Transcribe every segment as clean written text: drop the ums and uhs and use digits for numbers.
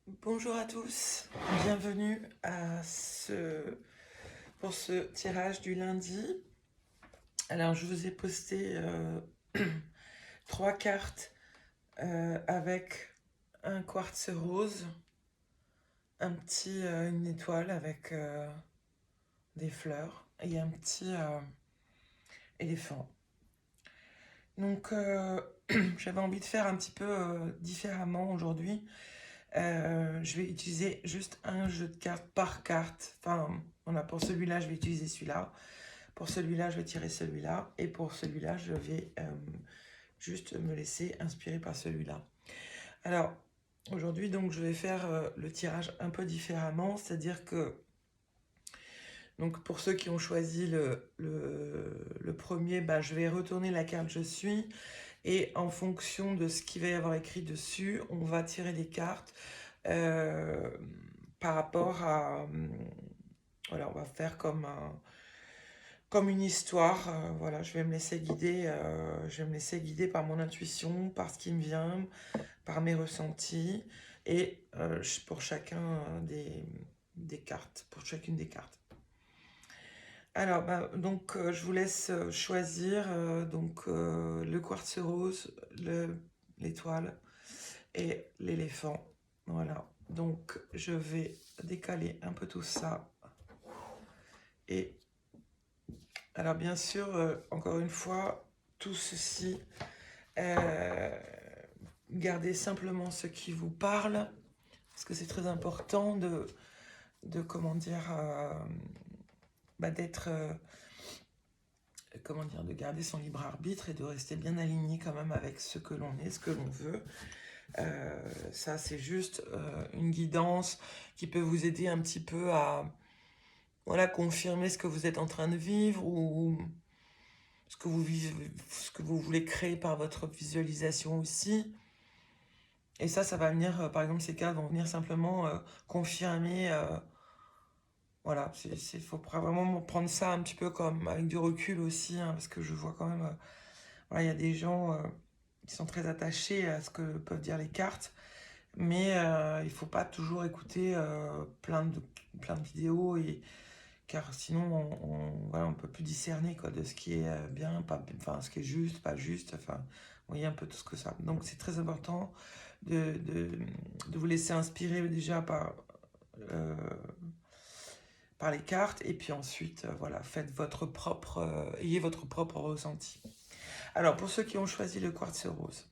Bonjour à tous, bienvenue pour ce tirage du lundi. Alors je vous ai posté 3 cartes avec un quartz rose, une étoile avec des fleurs et un petit éléphant. Donc j'avais envie de faire un petit peu différemment aujourd'hui. Je vais utiliser juste un jeu de cartes par carte. Enfin, voilà, pour celui-là, je vais utiliser celui-là. Pour celui-là, je vais tirer celui-là. Et pour celui-là, je vais juste me laisser inspirer par celui-là. Alors, aujourd'hui, donc, je vais faire le tirage un peu différemment. C'est-à-dire que, donc, pour ceux qui ont choisi le premier, bah, je vais retourner la carte Je suis. Et en fonction de ce qu'il va y avoir écrit dessus, on va tirer des cartes euh, par rapport à... voilà, on va faire comme une histoire. Voilà, je vais me laisser guider par mon intuition, par ce qui me vient, par mes ressentis, et pour des cartes, pour chacune des cartes. Alors, bah, donc, je vous laisse choisir le quartz rose, l'étoile et l'éléphant. Voilà. Donc, je vais décaler un peu tout ça. Et alors, bien sûr, encore une fois, tout ceci, euh, gardez simplement ce qui vous parle, parce que c'est très important de comment dire, d'être, comment dire, de garder son libre arbitre et de rester bien aligné quand même avec ce que l'on est, ce que l'on veut. Ça, c'est juste une guidance qui peut vous aider un petit peu à voilà, confirmer ce que vous êtes en train de vivre ou ce que vous vivez, ce que vous voulez créer par votre visualisation aussi. Et ça va venir, par exemple, ces cas vont venir simplement confirmer. Voilà, faut vraiment prendre ça un petit peu comme avec du recul aussi, hein, parce que je vois quand même, voilà, il y a des gens qui sont très attachés à ce que peuvent dire les cartes. Mais il ne faut pas toujours écouter plein de vidéos, car sinon voilà, on peut plus discerner quoi, de ce qui est bien, pas, enfin, ce qui est juste, pas juste, enfin, vous voyez un peu tout ce que ça. Donc c'est très important de, de, de vous laisser inspirer déjà euh, par les cartes, et puis ensuite, voilà, ayez votre propre ressenti. Alors pour ceux qui ont choisi le quartz rose,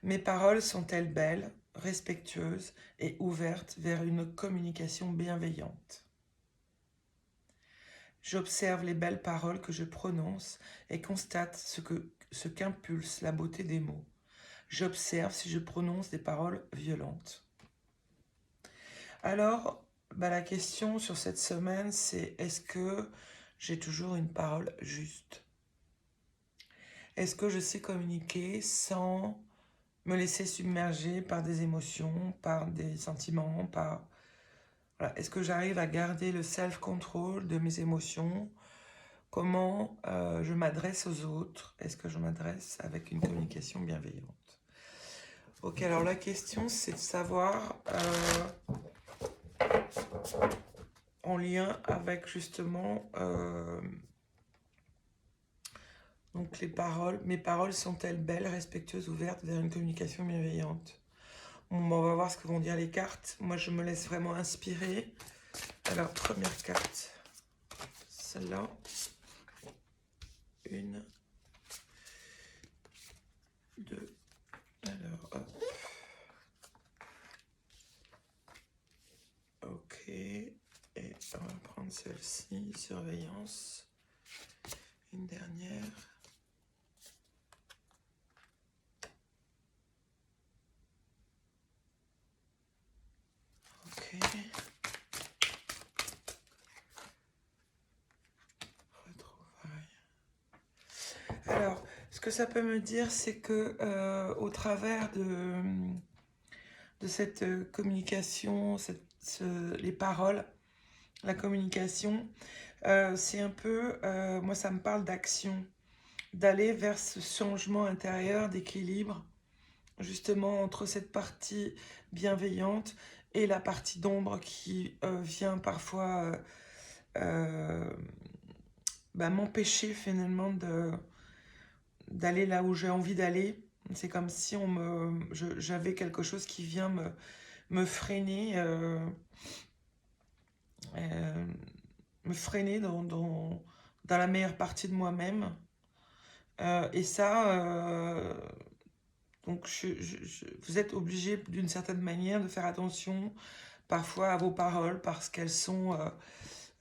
mes paroles sont-elles belles, respectueuses et ouvertes vers une communication bienveillante? J'observe les belles paroles que je prononce et constate ce qu'impulse la beauté des mots. J'observe si je prononce des paroles violentes. Alors, la question sur cette semaine, c'est est-ce que j'ai toujours une parole juste? Est-ce que je sais communiquer sans me laisser submerger par des émotions, par des sentiments, Voilà. Est-ce que j'arrive à garder le self-control de mes émotions? Comment je m'adresse aux autres? Est-ce que je m'adresse avec une communication bienveillante? Ok, alors la question, c'est de savoir, en lien avec justement, donc mes paroles sont-elles belles, respectueuses, ouvertes vers une communication bienveillante? Bon, on va voir ce que vont dire les cartes. Moi, je me laisse vraiment inspirer. Alors, première carte, celle-là. Une, deux, alors, hop. Ok, et on va prendre celle-ci, surveillance. Une dernière. Ok. Retrouvailles. Alors, ce que ça peut me dire, c'est que au travers de cette communication, les paroles, la communication, c'est un peu, moi ça me parle d'action, d'aller vers ce changement intérieur, d'équilibre, justement entre cette partie bienveillante et la partie d'ombre qui vient parfois m'empêcher finalement d'aller là où j'ai envie d'aller. C'est comme si j'avais quelque chose qui vient me freiner, euh, dans la meilleure partie de moi-même. Et ça, donc vous êtes obligé d'une certaine manière de faire attention parfois à vos paroles parce qu'elles sont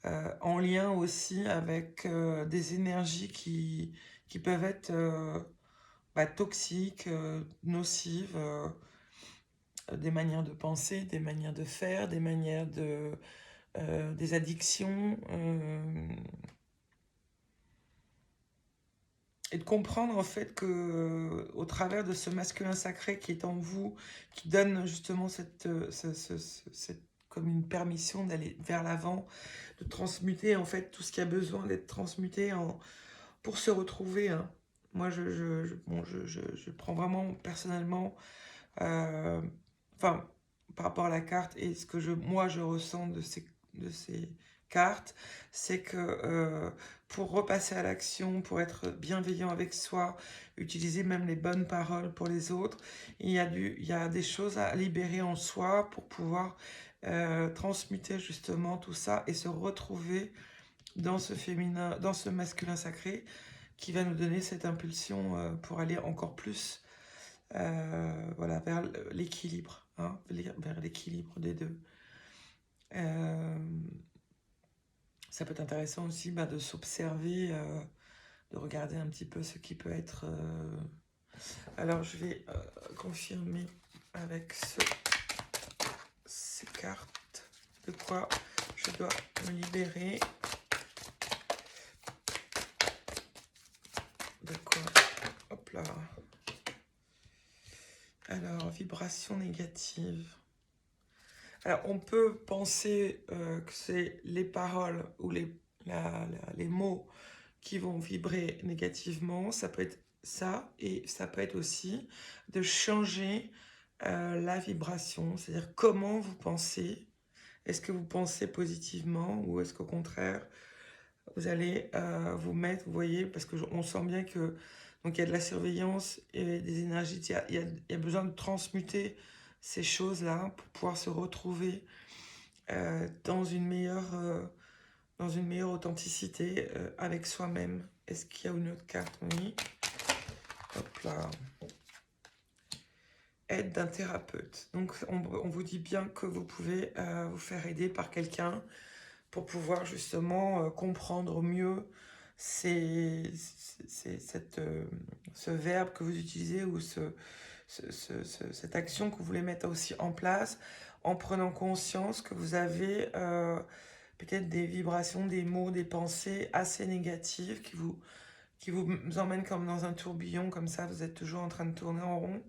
en lien aussi avec des énergies qui peuvent être toxiques, nocives, des manières de penser, des manières de faire, des manières des addictions, et de comprendre en fait que au travers de ce masculin sacré qui est en vous, qui donne justement cette comme une permission d'aller vers l'avant, de transmuter en fait tout ce qui a besoin d'être transmuté pour se retrouver. Hein. Moi, je prends vraiment personnellement, euh, enfin, par rapport à la carte et ce que moi je ressens de ces cartes, c'est que pour repasser à l'action, pour être bienveillant avec soi, utiliser même les bonnes paroles pour les autres, il y a des choses à libérer en soi pour pouvoir transmuter justement tout ça et se retrouver dans ce féminin, dans ce masculin sacré qui va nous donner cette impulsion pour aller encore plus voilà, vers l'équilibre, hein, vers l'équilibre des deux. Ça peut être intéressant aussi de s'observer, de regarder un petit peu ce qui peut être... Alors je vais confirmer avec ces cartes de quoi je dois me libérer. De quoi? Hop là. Alors, vibration négative. Alors, on peut penser que c'est les paroles ou les mots qui vont vibrer négativement. Ça peut être ça, et ça peut être aussi de changer la vibration, c'est-à-dire comment vous pensez. Est-ce que vous pensez positivement ou est-ce qu'au contraire, vous allez vous mettre, vous voyez, parce qu'on sent bien que donc il y a de la surveillance et des énergies, il y a besoin de transmuter ces choses-là pour pouvoir se retrouver dans dans une meilleure authenticité avec soi-même. Est-ce qu'il y a une autre carte? Oui. Hop là. Aide d'un thérapeute. Donc on vous dit bien que vous pouvez vous faire aider par quelqu'un pour pouvoir justement comprendre mieux ce verbe que vous utilisez ou cette action que vous voulez mettre aussi en place en prenant conscience que vous avez peut-être des vibrations, des mots, des pensées assez négatives qui vous emmènent comme dans un tourbillon, comme ça vous êtes toujours en train de tourner en rond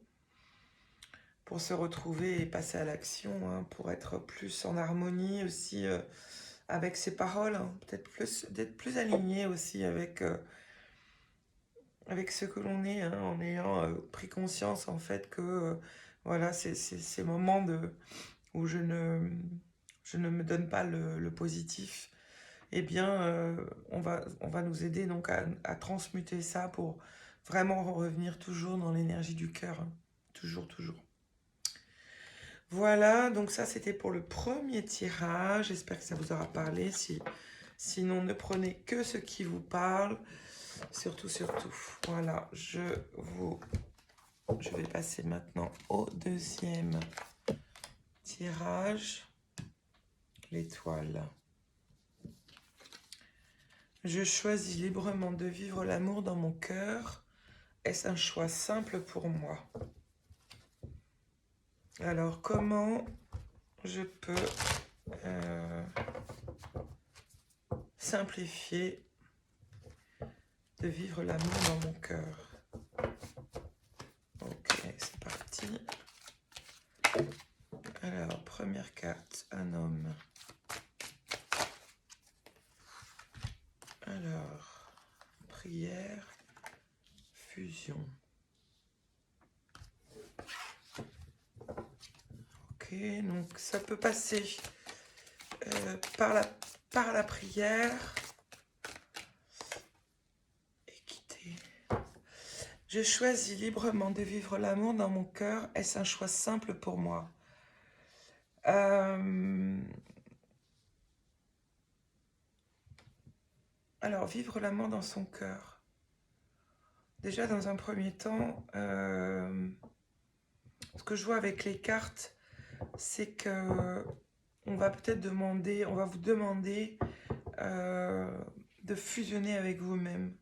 pour se retrouver et passer à l'action, hein, pour être plus en harmonie aussi avec ses paroles, hein, peut-être d'être plus aligné aussi avec ce que l'on est, hein, en ayant pris conscience en fait que voilà, ces moments où je ne me donne pas le positif, eh bien on va nous aider donc à transmuter ça pour vraiment revenir toujours dans l'énergie du cœur, hein. Toujours, toujours. Voilà, donc ça c'était pour le premier tirage. J'espère que ça vous aura parlé. Sinon, ne prenez que ce qui vous parle. Surtout, surtout. Voilà, je vais passer maintenant au deuxième tirage. L'étoile. Je choisis librement de vivre l'amour dans mon cœur. Est-ce un choix simple pour moi? Alors, comment je peux simplifier de vivre l'amour dans mon cœur? Ok, c'est parti. Alors, première carte, un homme. Alors, prière, fusion. Ok, donc ça peut passer par la prière. Équité. Je choisis librement de vivre l'amour dans mon cœur. Est-ce un choix simple pour moi? Alors, vivre l'amour dans son cœur. Déjà, dans un premier temps, ce que je vois avec les cartes, c'est que on va peut-être demander, on va vous demander de fusionner avec vous-même.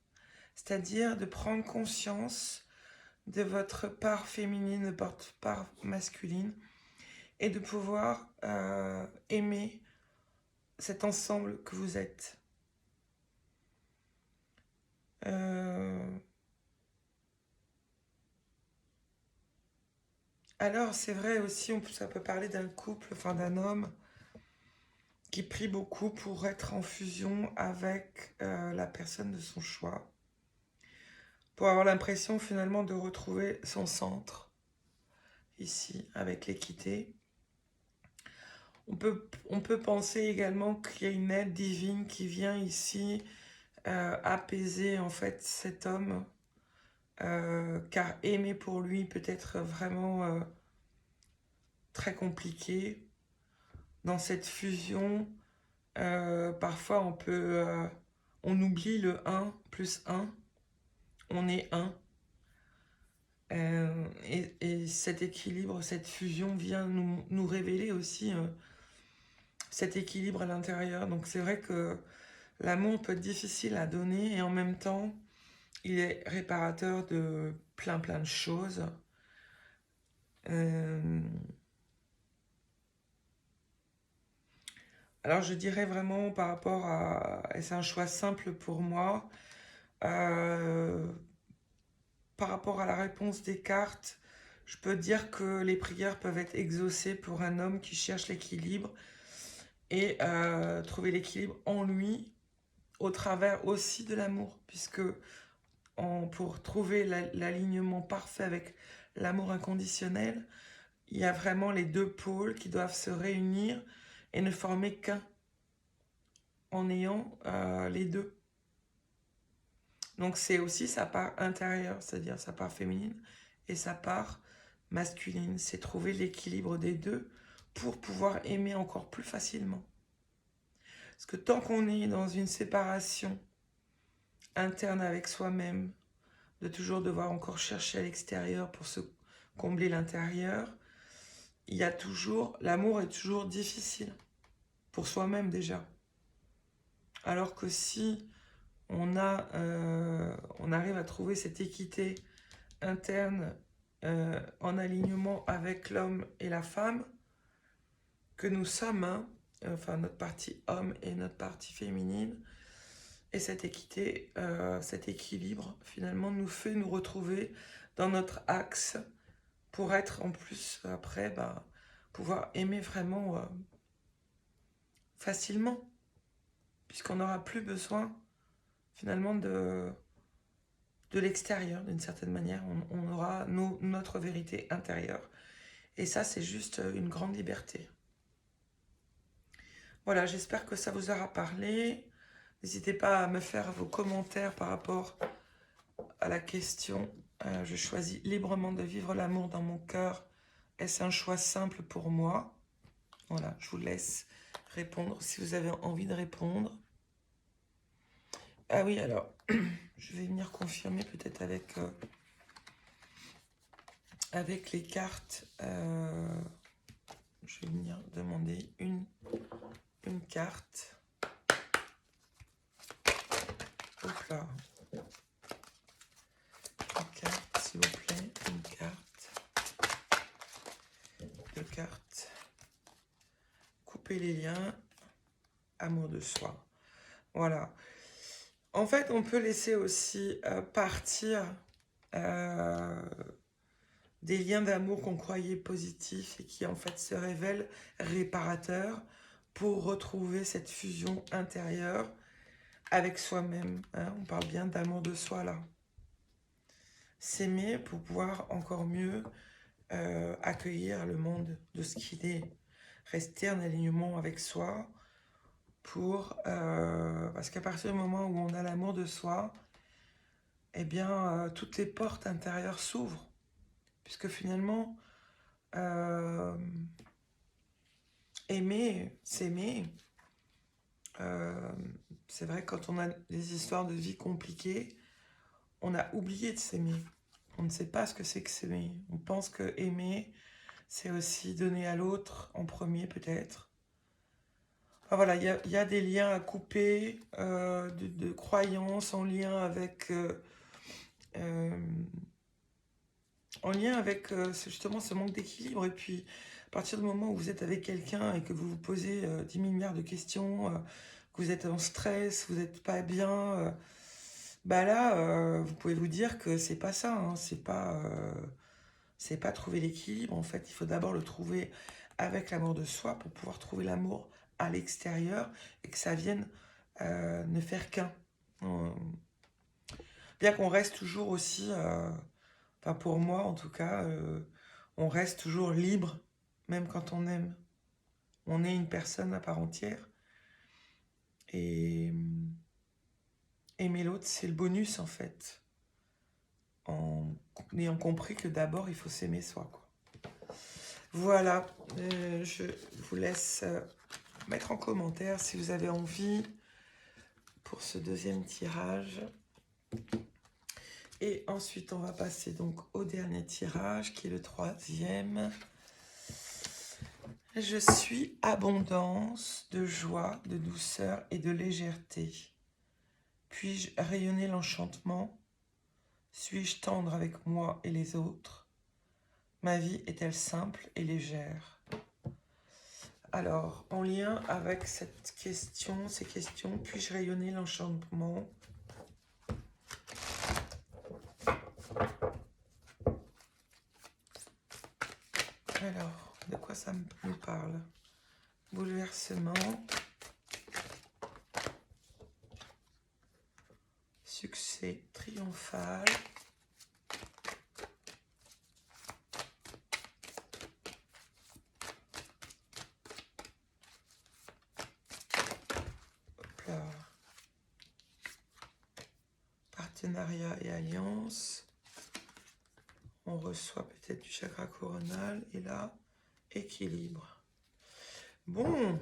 C'est-à-dire de prendre conscience de votre part féminine, de votre part masculine, et de pouvoir aimer cet ensemble que vous êtes. Alors, c'est vrai aussi, ça peut parler d'un couple, enfin d'un homme qui prie beaucoup pour être en fusion avec la personne de son choix, pour avoir l'impression finalement de retrouver son centre, ici, avec l'équité. On peut penser également qu'il y a une aide divine qui vient ici apaiser en fait cet homme, car aimer pour lui peut être vraiment très compliqué. Dans cette fusion, parfois on oublie le 1 plus 1, on est 1. Et cet équilibre, cette fusion vient nous révéler aussi cet équilibre à l'intérieur. Donc c'est vrai que l'amour peut être difficile à donner et en même temps, il est réparateur de plein de choses. Alors je dirais vraiment par rapport à... Et c'est un choix simple pour moi. Par rapport à la réponse des cartes, je peux dire que les prières peuvent être exaucées pour un homme qui cherche l'équilibre et trouver l'équilibre en lui au travers aussi de l'amour, puisque pour trouver l'alignement parfait avec l'amour inconditionnel, il y a vraiment les deux pôles qui doivent se réunir et ne former qu'un en ayant les deux. Donc c'est aussi sa part intérieure, c'est-à-dire sa part féminine et sa part masculine. C'est trouver l'équilibre des deux pour pouvoir aimer encore plus facilement. Parce que tant qu'on est dans une séparation interne avec soi-même, de toujours devoir encore chercher à l'extérieur pour se combler l'intérieur, il y a toujours, l'amour est toujours difficile pour soi-même déjà. Alors que si on arrive à trouver cette équité interne en alignement avec l'homme et la femme que nous sommes, hein, enfin notre partie homme et notre partie féminine, et cette équité, cet équilibre finalement nous fait nous retrouver dans notre axe pour être en plus après pouvoir aimer vraiment facilement, puisqu'on n'aura plus besoin finalement de l'extérieur d'une certaine manière. On aura notre vérité intérieure. Et ça, c'est juste une grande liberté. Voilà, j'espère que ça vous aura parlé. N'hésitez pas à me faire vos commentaires par rapport à la question. Je choisis librement de vivre l'amour dans mon cœur. Est-ce un choix simple pour moi? Voilà, je vous laisse répondre si vous avez envie de répondre. Ah oui, alors, je vais venir confirmer peut-être avec les cartes. Je vais venir demander une carte. Hop là. Une carte, s'il vous plaît. Une carte. Deux cartes. Couper les liens. Amour de soi. Voilà. En fait, on peut laisser aussi partir des liens d'amour qu'on croyait positifs et qui en fait se révèlent réparateurs pour retrouver cette fusion intérieure avec soi-même. Hein. On parle bien d'amour de soi là. S'aimer pour pouvoir encore mieux accueillir le monde de ce qu'il est, rester en alignement avec soi, parce qu'à partir du moment où on a l'amour de soi, eh bien, toutes les portes intérieures s'ouvrent, puisque finalement, euh, aimer, s'aimer, euh, c'est vrai, quand on a des histoires de vie compliquées, on a oublié de s'aimer. On ne sait pas ce que c'est que s'aimer. On pense que aimer, c'est aussi donner à l'autre en premier, peut-être. Enfin, voilà, il y a des liens à couper, de croyances euh, en lien avec justement ce manque d'équilibre. Et puis, à partir du moment où vous êtes avec quelqu'un et que vous vous posez 10 000 milliards de questions, que vous êtes en stress, vous n'êtes pas bien, bah là, vous pouvez vous dire que c'est pas ça, hein, c'est pas trouver l'équilibre. En fait, il faut d'abord le trouver avec l'amour de soi pour pouvoir trouver l'amour à l'extérieur et que ça vienne ne faire qu'un. Euh, Bien qu'on reste toujours aussi, enfin pour moi en tout cas, on reste toujours libre, même quand on aime. On est une personne à part entière. Et aimer l'autre, c'est le bonus en fait. En ayant compris que d'abord, il faut s'aimer soi, quoi. Voilà, je vous laisse mettre en commentaire si vous avez envie pour ce deuxième tirage. Et ensuite, on va passer donc au dernier tirage, qui est le troisième. Je suis abondance de joie, de douceur et de légèreté. Puis-je rayonner l'enchantement? Suis-je tendre avec moi et les autres? Ma vie est-elle simple et légère? Alors, en lien avec ces questions, puis-je rayonner l'enchantement? Alors, de quoi ça me parle? Bouleversement. Succès triomphal. Hop là. Partenariat et alliance. On reçoit peut-être du chakra coronal. Et là, équilibre. Bon.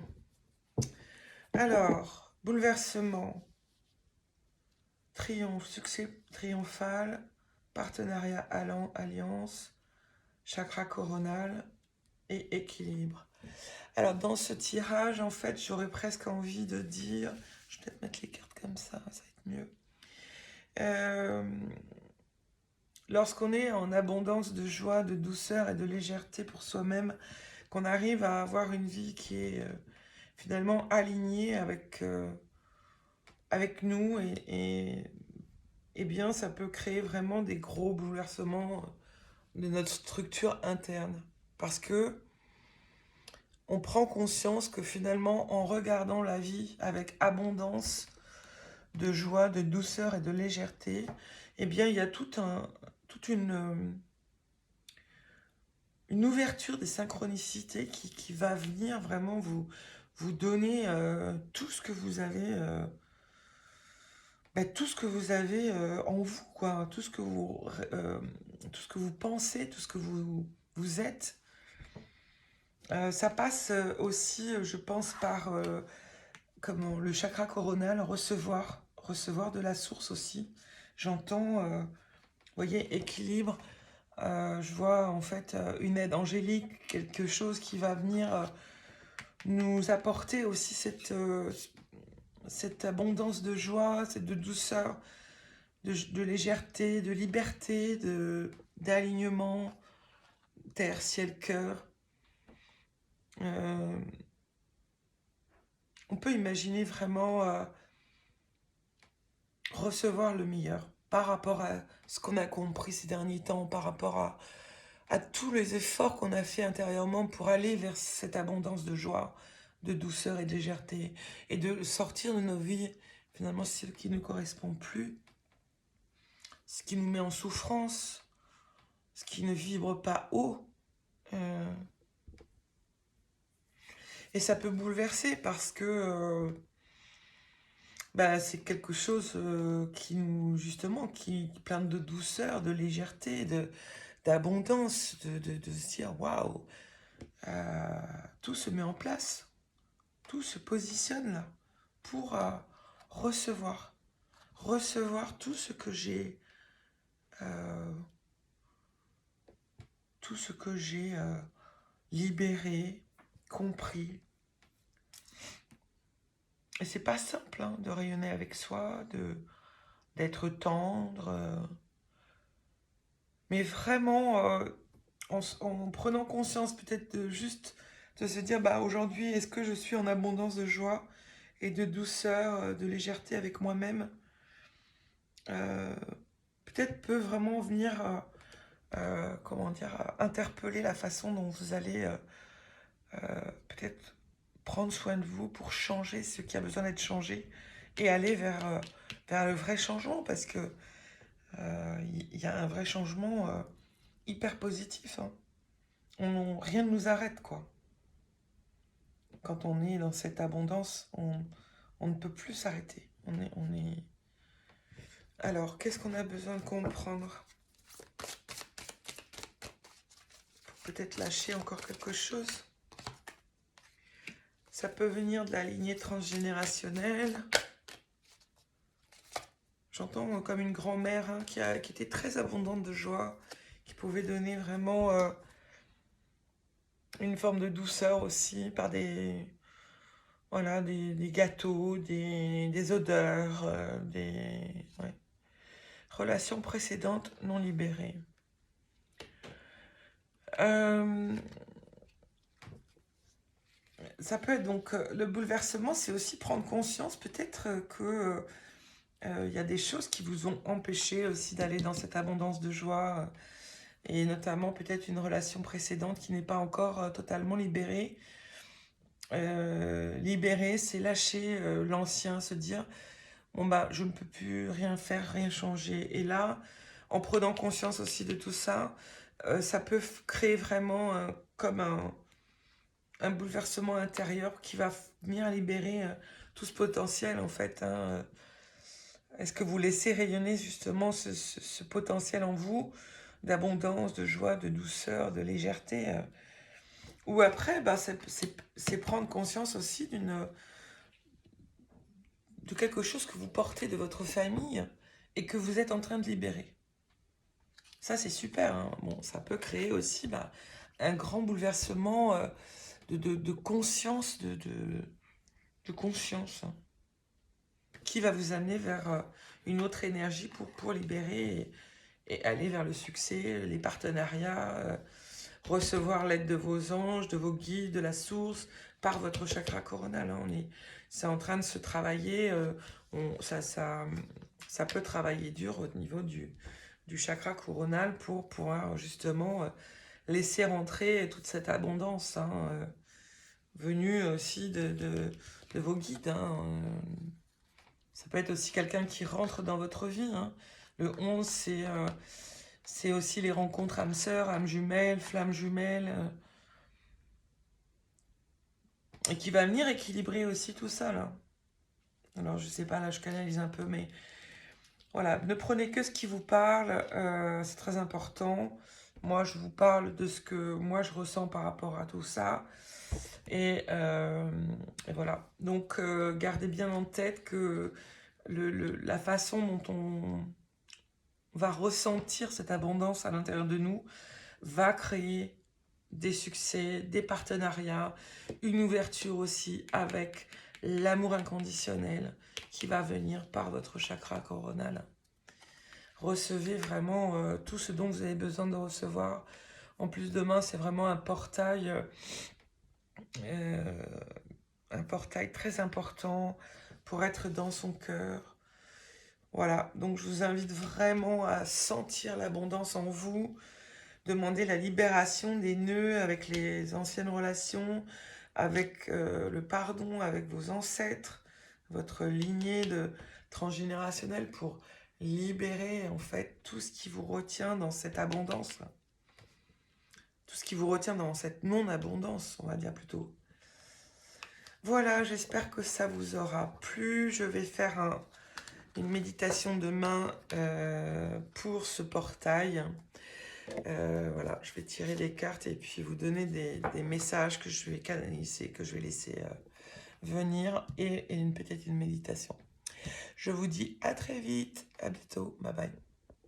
Alors, bouleversement. Triomphe, succès triomphal. Partenariat, alliance. Chakra coronal et équilibre. Alors, dans ce tirage, en fait, j'aurais presque envie de dire... Je vais peut-être mettre les cartes comme ça va être mieux. Lorsqu'on est en abondance de joie, de douceur et de légèreté pour soi-même, qu'on arrive à avoir une vie qui est finalement alignée avec nous, et bien ça peut créer vraiment des gros bouleversements de notre structure interne. Parce que on prend conscience que finalement, en regardant la vie avec abondance de joie, de douceur et de légèreté, eh bien, il y a toute une ouverture des synchronicités qui va venir vraiment vous donner tout ce que vous avez, tout ce que vous avez en vous, quoi, tout ce que vous pensez, tout ce que vous êtes. Ça passe aussi, je pense, par comment, le chakra coronal, recevoir de la source aussi. J'entends, vous voyez, équilibre. Je vois en fait une aide angélique, quelque chose qui va venir nous apporter aussi cette abondance de joie, de douceur, de légèreté, de liberté, d'alignement, terre, ciel, cœur. On peut imaginer vraiment recevoir le meilleur par rapport à ce qu'on a compris ces derniers temps, par rapport à tous les efforts qu'on a fait intérieurement pour aller vers cette abondance de joie, de douceur et de légèreté, et de sortir de nos vies, finalement, ce qui ne correspond plus, ce qui nous met en souffrance, ce qui ne vibre pas haut, Euh, et ça peut bouleverser parce que bah, c'est quelque chose qui nous, justement, qui plein de douceur, de légèreté, d'abondance, de se dire waouh, tout se met en place, tout se positionne là pour recevoir, recevoir tout ce que j'ai, euh, tout ce que j'ai libéré, compris. Et c'est pas simple hein, de rayonner avec soi, d'être tendre, mais vraiment en prenant conscience peut-être de juste de se dire bah aujourd'hui est-ce que je suis en abondance de joie et de douceur, de légèreté avec moi-même, euh, peut-être peut vraiment venir comment dire interpeller la façon dont vous allez peut-être prendre soin de vous pour changer ce qui a besoin d'être changé et aller vers le vrai changement parce que y a un vrai changement hyper positif. Hein. Rien ne nous arrête, quoi. Quand on est dans cette abondance, on ne peut plus s'arrêter. On est... Alors, qu'est-ce qu'on a besoin de comprendre? Pour peut-être lâcher encore quelque chose. Ça peut venir de la lignée transgénérationnelle. J'entends comme une grand-mère hein, qui était très abondante de joie, qui pouvait donner vraiment une forme de douceur aussi par voilà, des gâteaux, des odeurs, ouais. Relations précédentes non libérées. Ça peut être donc le bouleversement, c'est aussi prendre conscience peut-être que y a des choses qui vous ont empêché aussi d'aller dans cette abondance de joie et notamment peut-être une relation précédente qui n'est pas encore totalement libérée. Libérer, c'est lâcher l'ancien, se dire bon bah je ne peux plus rien faire, rien changer. Et là, en prenant conscience aussi de tout ça, ça peut créer vraiment comme un bouleversement intérieur qui va venir libérer tout ce potentiel en fait. Hein. Est-ce que vous laissez rayonner justement ce potentiel en vous d'abondance, de joie, de douceur, de légèreté ou après, bah, c'est prendre conscience aussi de quelque chose que vous portez de votre famille et que vous êtes en train de libérer. Ça, c'est super. Hein. Bon, ça peut créer aussi bah, un grand bouleversement de conscience, de conscience, hein, qui va vous amener vers une autre énergie pour libérer et aller vers le succès, les partenariats, recevoir l'aide de vos anges, de vos guides, de la source, par votre chakra coronal. Hein. C'est en train de se travailler. Ça peut travailler dur au niveau du chakra coronal pour pouvoir justement laisser rentrer toute cette abondance hein, venue aussi de vos guides. Hein. Ça peut être aussi quelqu'un qui rentre dans votre vie. Hein. Le 11, c'est aussi les rencontres âmes sœurs, âmes jumelles, flammes jumelles. Et qui va venir équilibrer aussi tout ça, là. Alors, je sais pas, là, je canalise un peu, mais voilà. Ne prenez que ce qui vous parle, c'est très important. Moi, je vous parle de ce que moi, je ressens par rapport à tout ça. Et voilà. Donc, gardez bien en tête que la façon dont on va ressentir cette abondance à l'intérieur de nous va créer des succès, des partenariats, une ouverture aussi avec l'amour inconditionnel qui va venir par votre chakra coronal. Recevez vraiment tout ce dont vous avez besoin de recevoir. En plus, demain, c'est vraiment un portail très important pour être dans son cœur. Voilà, donc je vous invite vraiment à sentir l'abondance en vous, demander la libération des nœuds avec les anciennes relations, avec le pardon, avec vos ancêtres, votre lignée de transgénérationnelle pour libérer en fait tout ce qui vous retient dans cette abondance. tout ce qui vous retient dans cette non-abondance, on va dire plutôt. Voilà, j'espère que ça vous aura plu. Je vais faire une méditation demain pour ce portail. Voilà, je vais tirer les cartes et puis vous donner des messages que je vais canaliser, que je vais laisser venir et peut-être une méditation. Je vous dis à très vite, à bientôt, bye bye.